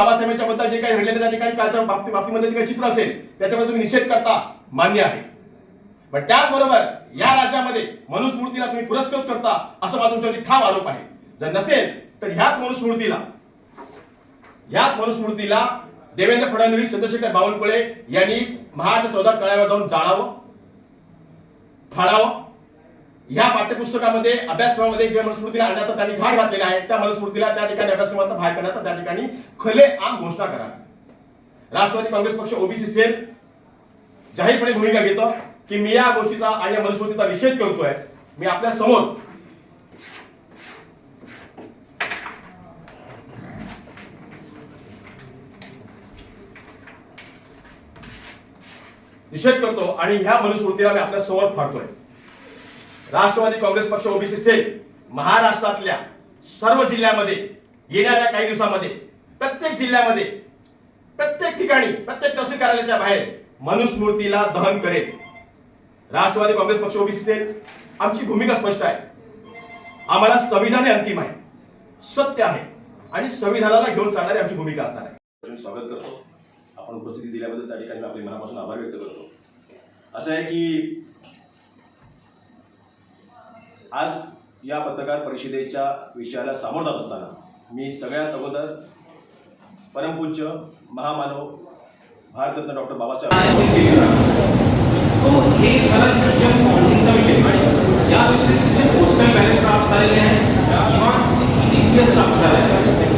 बाबासाहेबांच्या बद्दल जे काही घडलेलं त्या ठिकाणी कालच्या बाबतीमध्ये जे काही चित्र असेल त्याच्यामध्ये तुम्ही निषेध करता, मान्य आहे. पण त्याचबरोबर या राज्यामध्ये मनुस्मृतीला तुम्ही पुरस्कृत करता असं माझा तुमच्यावरती ठाम आरोप आहे. जर नसेल तर ह्याच मनुस्मृतीला देवेंद्र फडणवीस, चंद्रशेखर बावनकुळे यांनी महाराष्ट्र 14 तळ्यावर जाऊन जाळावं, फाडावं. ह्या पाठ्यपुस्तकामध्ये अभ्यासक्रमामध्ये ज्या मनुस्मृतीला आणण्याचा त्यांनी घाट घातलेला आहे त्या मनुस्मृतीला त्या ठिकाणी अभ्यासक्रमात बाहेर करण्याचा त्या ठिकाणी खुलेआम घोषणा करा. राष्ट्रवादी काँग्रेस पक्ष ओबीसी सेल जाहीरपणे भूमिका घेतो की मी या गोष्टीचा आणि या मनुस्मृतीचा निषेध करतोय. मी आपल्या समोर निषेध करतो आणि ह्या मनुस्मृतीला मी आपल्या समोर फाडतोय. राष्ट्रवादी काँग्रेस पक्ष ओबीसी सेल महाराष्ट्रातल्या सर्व जिल्ह्यामध्ये येणाऱ्या काही दिवसांमध्ये प्रत्येक जिल्ह्यामध्ये प्रत्येक ठिकाणी प्रत्येक तहसील कार्यालयाच्या बाहेर मनुस्मृतीला दहन करेल. राष्ट्रवादी काँग्रेस पक्ष ओबीसी सेल आमची भूमिका स्पष्ट आहे. आम्हाला संविधान अंतिम आहे, सत्य आहे आणि संविधानाला घेऊन चालणारी आमची भूमिका असणार आहे. स्वागत करतो. आपण उपस्थिती दिल्याबद्दल त्या ठिकाणी आपले मनापासून आभार व्यक्त करतो. असं आहे की आज या पत्रकार परिषदेच्या विषयाला सामोरं जात असताना मी सगळ्यात अगोदर परमपूज्य महामानव भारतरत्न डॉक्टर बाबासाहेब या व्यतिरिक्त जे पोस्टल बॅलेट प्राप्त झालेले आहे किंवा EPS प्राप्त झालेले आहे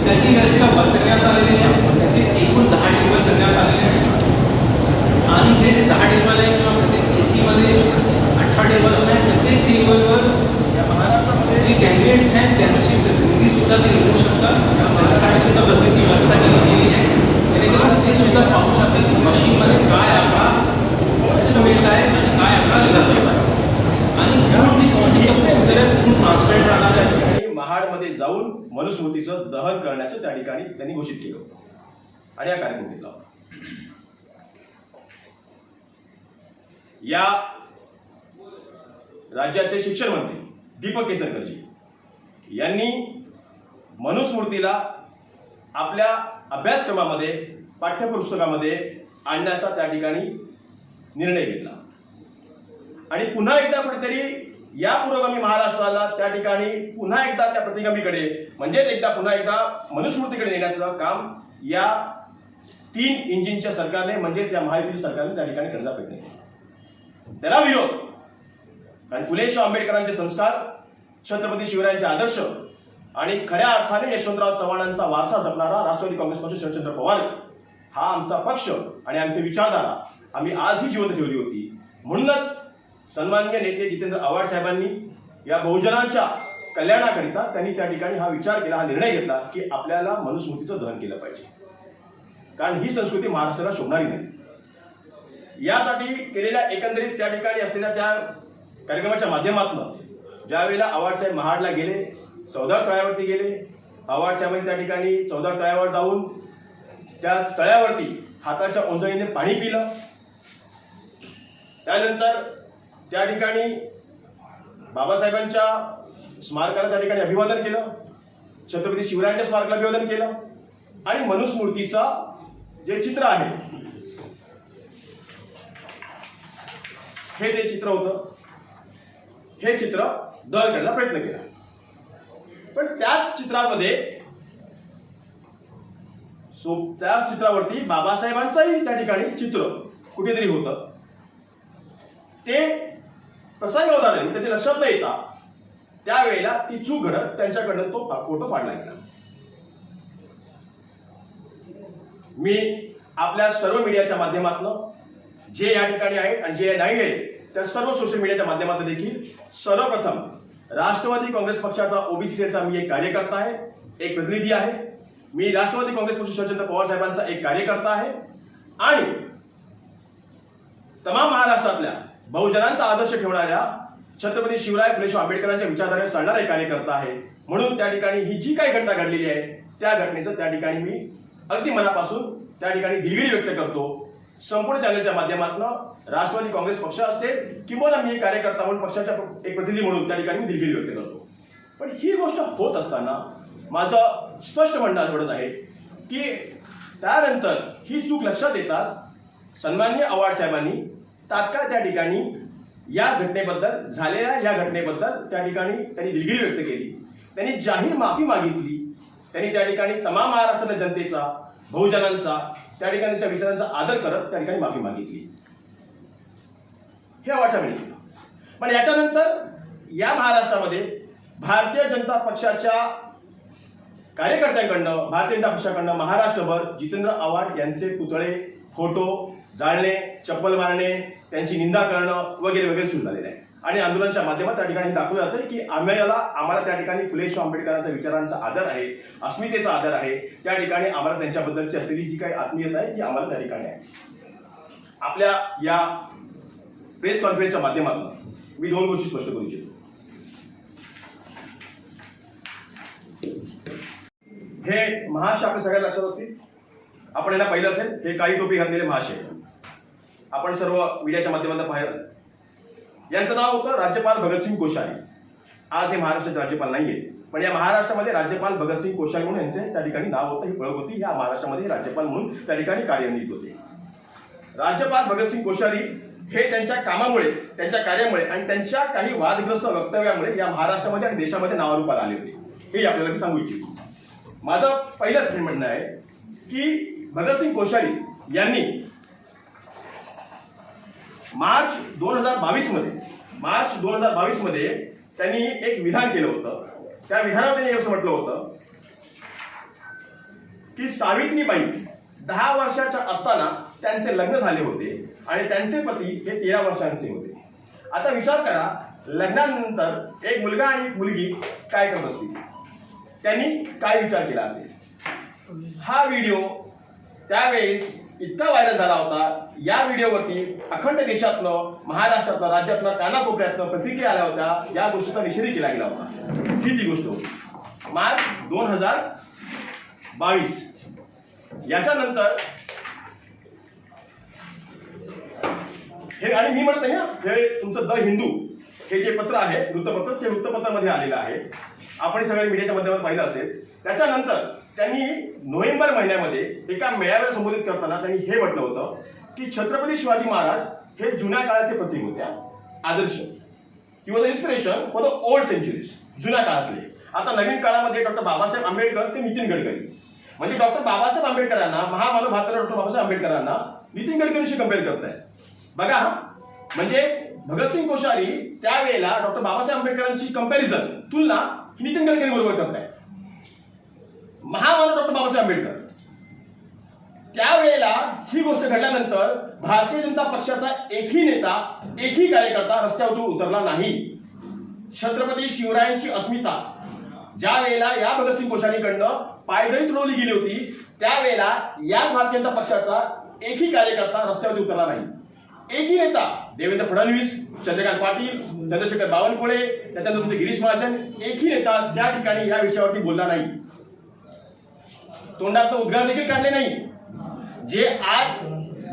त्याची व्यवस्था बंद करण्यात आलेली आहे. त्याचे एकूण 10 टेबल करण्यात आलेले आहेत आणि हे 10 टेबल आहे किंवा प्रत्येक AC मध्ये 18 टेबल्स आहेत. प्रत्येक टेबलवर जे कॅन्डिडेट्स आहेत त्यांची प्रतिनिधी सुद्धा ते लिहू शकतात. त्याच्यासाठी सुद्धा बसण्याची व्यवस्था केली गेली आहे जेणेकरून ते सुद्धा पाहू शकतात की मशीनमध्ये काय आकडा मिळत आहे आणि काय आकडा लिहिला जात आहे आणि जी काउंटिंगचं प्रोसिजर आहे खूप ट्रान्सपरंट राहणार आहे. महाडमध्ये जाऊन मनुस्मृतीचं दहन करण्याचं त्या ठिकाणी त्यांनी घोषित केलं होतं आणि हा कार्यक्रम घेतला होता. या राज्याचे शिक्षण मंत्री दीपक केसरकरजी यांनी मनुस्मृतीला आपल्या अभ्यासक्रमामध्ये पाठ्यपुस्तकामध्ये आणण्याचा त्या ठिकाणी निर्णय घेतला आणि पुन्हा एकदा कुठेतरी या पुरोगामी महाराष्ट्राला त्या ठिकाणी पुन्हा एकदा त्या प्रतिगामीकडे म्हणजेच पुन्हा एकदा मनुस्मृतीकडे नेण्याचं काम या 3 इंजिनच्या सरकारने म्हणजेच या महायुती सरकारने त्या ठिकाणी करण्याचा प्रयत्न केला. त्याला विरोध कारण फुले शाहू आंबेडकरांचे संस्कार, छत्रपती शिवरायांचे आदर्श आणि खऱ्या अर्थाने यशवंतराव चव्हाणांचा वारसा जपणारा राष्ट्रवादी काँग्रेस पक्ष शरदचंद्र पवार हा आमचा पक्ष आणि आमची विचारधारा आम्ही आजही जिवंत ठेवली होती. म्हणूनच सन्माननीय नेते जितेंद्र आव्हाड साहेबांनी या बहुजनांच्या कल्याणाकरिता त्यांनी त्या ठिकाणी हा विचार केला, हा निर्णय घेतला की आपल्याला मनुस्मृतीचं दहन केलं पाहिजे कारण ही संस्कृती महाराष्ट्राला शोभणारी नाही. यासाठी केलेल्या एकंदरीत त्या ठिकाणी असलेल्या त्या कार्यक्रमाच्या माध्यमातून ज्या वेळेला आव्हाड साहेब महाडला गेले, 14 तळ्यावरती गेले, आव्हाड साहेबांनी त्या ठिकाणी 14 तळ्यावर जाऊन त्या तळ्यावरती हाताच्या ओंजळीने पाणी पिलं. त्यानंतर त्या ठिकाणी बाबासाहेबांच्या स्मारकाला त्या ठिकाणी अभिवादन केलं, छत्रपती शिवरायांच्या स्मारकाला अभिवादन केलं आणि मनुस्मृतीचा जे चित्र आहे हे ते चित्र होतं, हे चित्र दहन करण्याचा प्रयत्न केला. पण त्याच चित्रावरती बाबासाहेबांचंही त्या ठिकाणी चित्र कुठेतरी होतं. ते प्रसंगावधानाने त्याच्या लक्षात न येता त्यावेळेला ती चूक घडत त्यांच्याकडनं तो फोटो फाडला गेला. मी आपल्या सर्व मीडियाच्या माध्यमातून जे या ठिकाणी आहेत आणि जे नाही आहेत त्या सर्व सोशल मीडियाच्या माध्यमातून देखील सर्वप्रथम राष्ट्रवादी काँग्रेस पक्षाचा ओबीसी सेलचा मी एक कार्यकर्ता आहे, एक प्रतिनिधी आहे. मी राष्ट्रवादी काँग्रेस पक्ष शरदचंद्र पवार साहेबांचा एक कार्यकर्ता आहे आणि तमाम महाराष्ट्रातल्या बहुजनांचा आदर्श ठेवणाऱ्या छत्रपती शिवराय फुले शाहू आंबेडकरांच्या विचारधारेवर चालणारा एक कार्यकर्ता आहे. म्हणून त्या ठिकाणी ही जी काही घटना घडलेली आहे त्या घटनेचं त्या ठिकाणी मी अगदी मनापासून त्या ठिकाणी दिलगिरी व्यक्त करतो. संपूर्ण चॅनलच्या माध्यमातून राष्ट्रवादी काँग्रेस पक्ष असेल किंवा मी कार्यकर्ता म्हणून पक्षाच्या एक प्रतिनिधी म्हणून त्या ठिकाणी मी दिलगिरी व्यक्त करतो. पण ही गोष्ट होत असताना माझं स्पष्ट म्हणणं एवढंच आहे की त्यानंतर ही चूक लक्षात येताच सन्माननीय आव्हाड साहेबांनी तात्काळ त्या ठिकाणी या घटनेबद्दल झालेल्या या घटनेबद्दल त्या ठिकाणी त्यांनी दिलगिरी व्यक्त केली. त्यांनी जाहीर माफी मागितली. त्यांनी त्या ठिकाणी तमाम महाराष्ट्रातल्या जनतेचा, बहुजनांचा, त्या ठिकाणी त्यांच्या विचारांचा आदर करत त्या ठिकाणी माफी मागितली. हे आव्हाड साहेबांनी केलं. पण याच्यानंतर या महाराष्ट्रामध्ये भारतीय जनता पक्षाच्या कार्यकर्त्यांकडनं, भारतीय जनता पक्षाकडनं महाराष्ट्रभर जितेंद्र आव्हाड यांचे पुतळे, फोटो जाळणे, चप्पल मारणे, त्यांची निंदा करणं वगैरे वगैरे सुरू झालेलं आहे. आणि आंदोलनाच्या माध्यमात त्या ठिकाणी दाखवलं जातं की आम्हाला त्या ठिकाणी फुले शाहू आंबेडकरांच्या विचारांचा आदर आहे, अस्मितेचा आदर आहे. त्या ठिकाणी आम्हाला त्यांच्याबद्दलची असलेली जी काही आत्मीयता आहे ती आम्हाला त्या ठिकाणी आहे. आपल्या या प्रेस कॉन्फरन्सच्या माध्यमातून मी 2 गोष्टी स्पष्ट करू इच्छितो. हे महाराष्ट्र आपल्या सगळ्या लक्षात असतील. आपण यांना पाहिलं असेल, हे काही टोपी घातलेले महाशय आपण सर्व मीडियाच्या माध्यमातून पाहिलं. यांचं नाव होतं राज्यपाल भगतसिंग कोश्यारी. आज हे महाराष्ट्राचे राज्यपाल नाहीये, पण या महाराष्ट्रामध्ये राज्यपाल भगतसिंग कोश्यारी म्हणून यांचे त्या ठिकाणी नाव होतं, ही ओळख होती. या महाराष्ट्रामध्ये राज्यपाल म्हणून त्या ठिकाणी कार्यान्वित होते. राज्यपाल भगतसिंग कोश्यारी हे त्यांच्या कामामुळे, त्यांच्या कार्यामुळे आणि त्यांच्या काही वादग्रस्त वक्तव्यामुळे या महाराष्ट्रामध्ये आणि देशामध्ये नावारूपाला आले होते. हे आपल्याला मी सांगू इच्छितो. माझं पहिलंच म्हणणं आहे की भगतसिंग कोश्यारी यांनी मार्च 2022 मध्ये त्यांनी एक विधान केलं होतं. त्या विधानात त्यांनी असं म्हटलं होतं की सावित्रीबाई 10 वर्षाच्या असताना त्यांचे लग्न झाले होते आणि त्यांचे पती हे 13 वर्षांचे होते. आता विचार करा, लग्नानंतर एक मुलगा आणि एक मुलगी काय करत असतील, त्यांनी काय विचार केला असेल. हा व्हिडिओ त्यावेळेस इतका व्हायरल झाला होता. या व्हिडिओवरती अखंड देशातनं, महाराष्ट्रातनं, राज्यातनं, कानाकोपऱ्यातनं प्रतिक्रिया आल्या होत्या. या गोष्टीचा निषेध केला गेला होता. ही ती गोष्ट होती मार्च 2022. याच्यानंतर हे, आणि मी म्हणत नाही हे तुमचं द हिंदू हे जे पत्र आहे, वृत्तपत्र, ते वृत्तपत्रामध्ये आलेलं आहे. आपण सगळ्या मीडियाच्या माध्यमातून पाहिलं असेल. त्याच्यानंतर त्यांनी नोव्हेंबर महिन्यामध्ये एका मेळाव्याला संबोधित करताना त्यांनी हे म्हटलं होतं की छत्रपती शिवाजी महाराज हे जुन्या काळाचे प्रतीक होते, आदर्श किंवा the inspiration for the old centuries, जुन्या काळातले. आता नवीन काळामध्ये डॉक्टर बाबासाहेब आंबेडकर ते नितीन गडकरी, म्हणजे डॉक्टर बाबासाहेब आंबेडकरांना, महामानव भारताला डॉक्टर बाबासाहेब आंबेडकरांना नितीन गडकरीशी कम्पेअर करताय. बघा, म्हणजे भगतसिंग कोश्यारी त्यावेळेला डॉक्टर बाबासाहेब आंबेडकरांची कंपॅरिझन, तुलना नितीन गडकरी बरोबर करताय. महामानव डॉक्टर बाबासाहेब आंबेडकर, त्यावेळेला ही गोष्ट घडल्यानंतर भारतीय जनता पक्षाचा एकही नेता, एकही कार्यकर्ता रस्त्यावर उतरला नाही. छत्रपती शिवरायांची अस्मिता ज्या वेळेला या भगतसिंग कोश्यारीकडनं पायदळी तुडवली गेली होती, त्यावेळेला या भारतीय जनता पक्षाचा एकही कार्यकर्ता रस्त्यावर उतरला नाही. एकही नेता, देवेंद्र फडणवीस, चंद्रकांत पाटील, चंद्रशेखर बावनकुळे, त्याच्यानंतर तुमचे गिरीश महाजन, एकही नेता त्या ठिकाणी या विषयावरती बोलला नाही. तोंडात उद्गार देखील काढले नाही. जे आज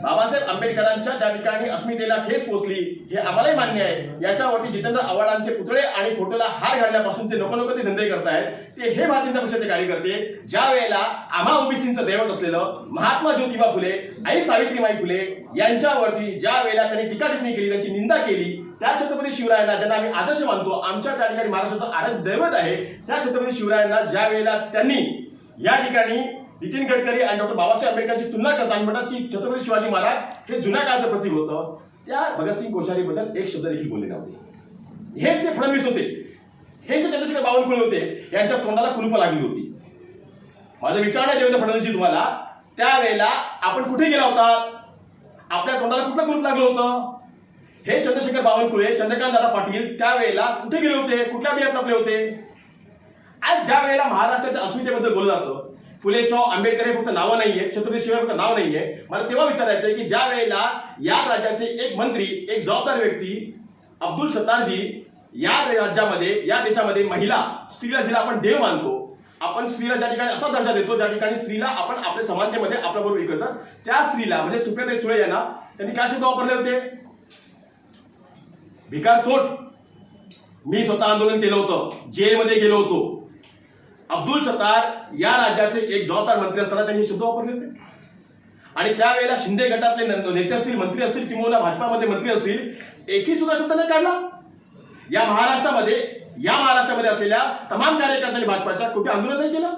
बाबासाहेब आंबेडकरांच्या त्या ठिकाणी अस्मितेला ठेस पोहोचली हे आम्हालाही मान्य आहे. याच्यावरती जितेंद्र आव्हाडांचे पुतळे आणि फोटोला हार घालण्यापासून ते नको ते धंदे करतायत. ते हे भारतीय जनता पक्षाचे कार्यकर्ते, ज्या वेळेला आम्हा ओबीसींचं दैवत असलेलं महात्मा ज्योतिबा फुले, आई सावित्रीबाई फुले यांच्यावरती ज्या वेळेला त्यांनी टीका टिप्पणी केली, त्यांची निंदा केली, त्या छत्रपती शिवरायांना ज्यांना आम्ही आदर्श मानतो, आमच्या त्या ठिकाणी महाराष्ट्राचं आराध्य दैवत आहे, त्या छत्रपती शिवरायांना ज्या वेळेला त्यांनी या ठिकाणी नितीन गडकरी आणि डॉक्टर बाबासाहेब आंबेडकरांची तुलना करताना म्हणतात की छत्रपती शिवाजी महाराज हे जुन्या काळाचं प्रतीक होतं, त्या भगतसिंग कोश्यारी बद्दल एक शब्द देखील बोलले नव्हते. हेच ते फडणवीस होते, हेच ते चंद्रशेखर बावनकुळे होते, यांच्या तोंडाला कुलूप लागली होती. माझा विचार आहे देवेंद्र फडणवीसजी तुम्हाला, त्यावेळेला आपण कुठे गेला होता, आपल्या तोंडाला कुठलं कुलूप लागलं होतं? हे चंद्रशेखर बावनकुळे, चंद्रकांत दादा पाटील त्यावेळेला कुठे गेले होते, कुठल्या अभियानात आपले होते? आज ज्या वेळेला महाराष्ट्राच्या अस्मितेबद्दल बोललं जातं, फुले शाहू आंबेडकर हे फक्त नावं नाहीये, छत्रपती शिवाजी फक्त नाव नाहीये, मला तेव्हा विचारायचं की ज्या वेळेला या राज्याचे एक मंत्री, एक जबाबदार व्यक्ती अब्दुल सत्तारजी या राज्यामध्ये, या देशामध्ये महिला, स्त्रीला जिला आपण देव मानतो, आपण स्त्रीला ज्या ठिकाणी असा दर्जा देतो ज्या ठिकाणी स्त्रीला आपण आपल्या समानतेमध्ये आपल्याबरोबर हे करतात, त्या स्त्रीला म्हणजे सुप्रियाताई सुळे यांना त्यांनी काय शब्द वापरले होते? भिकार चोट. मी स्वतः आंदोलन केलं होतं, जेलमध्ये गेलो होतो अब्दुल सत्तार या राज्याचे एक जबाबदार मंत्री असताना त्यांनी हे शब्द वापरले होते. आणि त्यावेळेला शिंदे गटातले नेते असतील, मंत्री असतील किंवा भाजपामध्ये मंत्री असतील, एकही सुद्धा शब्द नाही काढला. या महाराष्ट्रामध्ये असलेल्या तमाम कार्यकर्त्यांनी भाजपाच्या कुठे आंदोलन नाही केलं.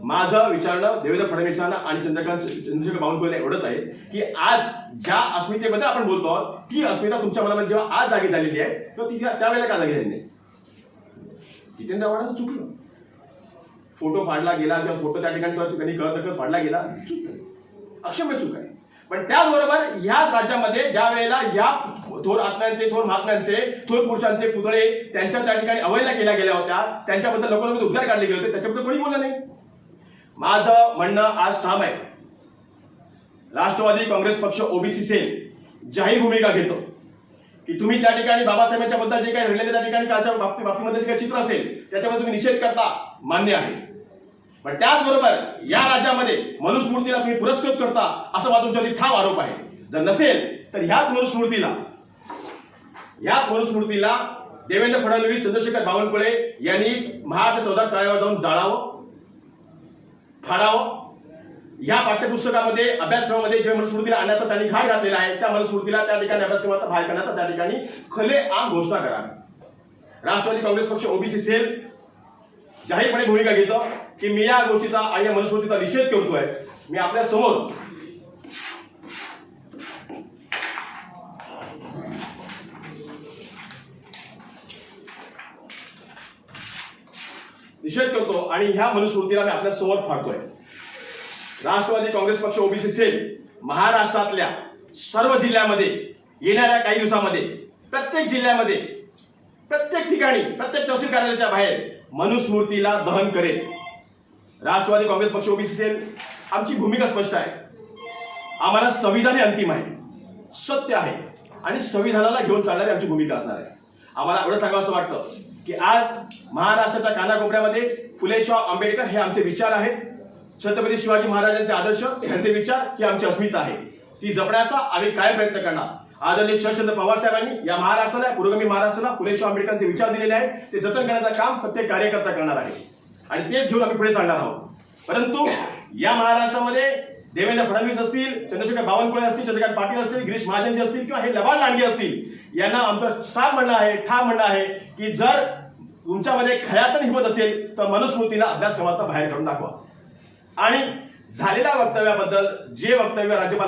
माझं विचारणं देवेंद्र फडणवीसांना आणि चंद्रशेखर बावनकुळेला एवढंच आहे की आज ज्या अस्मितेबद्दल आपण बोलतो आहोत, ती अस्मिता तुमच्या मनामध्ये जेव्हा आज जागी झालेली आहे तेव्हा ती त्यावेळेला का जागी झाली नाही? जितेंद्र आव्हाडांचं चुकलं, फोटो फाडला गेला किंवा फोटो त्या ठिकाणी कळत फाडला गेला, अक्षम्य चूक आहे. पण त्याचबरोबर ह्या राज्यामध्ये ज्या वेळेला या थोर आत्म्यांचे, थोर महात्म्यांचे, थोर पुरुषांचे पुतळे त्यांच्या त्या ठिकाणी अवहेलना केल्या गेल्या होत्या, त्यांच्याबद्दल लोकांमध्ये उद्गार काढले गेले होते, त्याच्याबद्दल कोणी बोललं नाही. माझं म्हणणं आज ठाम आहे. राष्ट्रवादी काँग्रेस पक्ष ओबीसी सेल जाहीर भूमिका घेतो की तुम्ही त्या ठिकाणी बाबासाहेबांच्या बद्दल जे काही घडलेले त्या ठिकाणी कालच्या बाबतीमध्ये जे काही चित्र असेल त्याच्यामध्ये तुम्ही निषेध करता, मान्य आहे. पण त्याचबरोबर या राज्यामध्ये मनुस्मृतीला तुम्ही पुरस्कृत करता असं माझा तुमच्यावरती ठाम आरोप आहे. जर नसेल तर ह्याच मनुस्मृतीला देवेंद्र फडणवीस, चंद्रशेखर बावनकुळे यांनीच महाराष्ट्र 14 तळ्यावर जाऊन जाळावं, फाडावं. या पाठ्यपुस्तकामध्ये, अभ्यासक्रमामध्ये जे मनुस्मृतीला आणण्याचा त्यांनी घाट घातलेला आहे, त्या मनुस्मृतीला त्या ठिकाणी अभ्यासक्रमाचा बाहेर करण्याचा त्या ठिकाणी खुलेआम घोषणा करावी. राष्ट्रवादी काँग्रेस पक्ष ओबीसी सेल जाहीरपणे भूमिका घेतो की मी या गोष्टीचा आणि या मनुस्मृतीचा निषेध करतोय. मी आपल्या समोर निषेध करतो आणि ह्या मनुस्मृतीला मी आपल्या समोर फाडतोय. राष्ट्रवादी काँग्रेस पक्ष ओबीसी सेल महाराष्ट्रातल्या सर्व जिल्ह्यामध्ये येणाऱ्या काही दिवसामध्ये प्रत्येक जिल्ह्यामध्ये, प्रत्येक ठिकाणी, प्रत्येक तहसील कार्यालयाच्या बाहेर मनुस्मृतीला दहन करेल. राष्ट्रवादी काँग्रेस पक्ष ओबीसी सेल आमची भूमिका स्पष्ट आहे. आम्हाला संविधान हे अंतिम आहे, सत्य आहे आणि संविधानाला घेऊन चालणारी आमची भूमिका असणार आहे. आम्हाला एवढं सांगावं असं वाटतं की आज महाराष्ट्राच्या कानाकोपऱ्यामध्ये फुले-शाह आंबेडकर हे आमचे विचार आहेत. छत्रपती शिवाजी महाराजांचे आदर्श यांचे विचार ही आमची अस्मिता आहे. ती जपण्याचा आम्ही काय प्रयत्न करणार. आदरणीय शरदचंद्र पवार साहेबांनी या महाराष्ट्राला, पुरोगामी महाराष्ट्राला फुले-शाह आंबेडकरांचे विचार दिलेले आहेत, ते जतन करण्याचं काम प्रत्येक कार्यकर्ता करणार आहे आणि तेच घेऊन आम्ही पुढे चालणार आहोत. परंतु या महाराष्ट्रामध्ये देवेंद्र फडणवीस असतील, चंद्रशेखर बावनकुळे असतील, चंद्रकांत पाटील असतील, गिरीश महाजनजी असतील किंवा हे लबाड लांडगे असतील, यांना आमचं ठाम म्हणणं आहे की जर तुमच्यामध्ये खऱ्यातून हिंमत असेल तर मनुस्मृतीला अभ्यासक्रमाचा बाहेर काढून दाखवा. आणि झालेल्या वक्तव्याबद्दल जे वक्तव्य राज्यपाल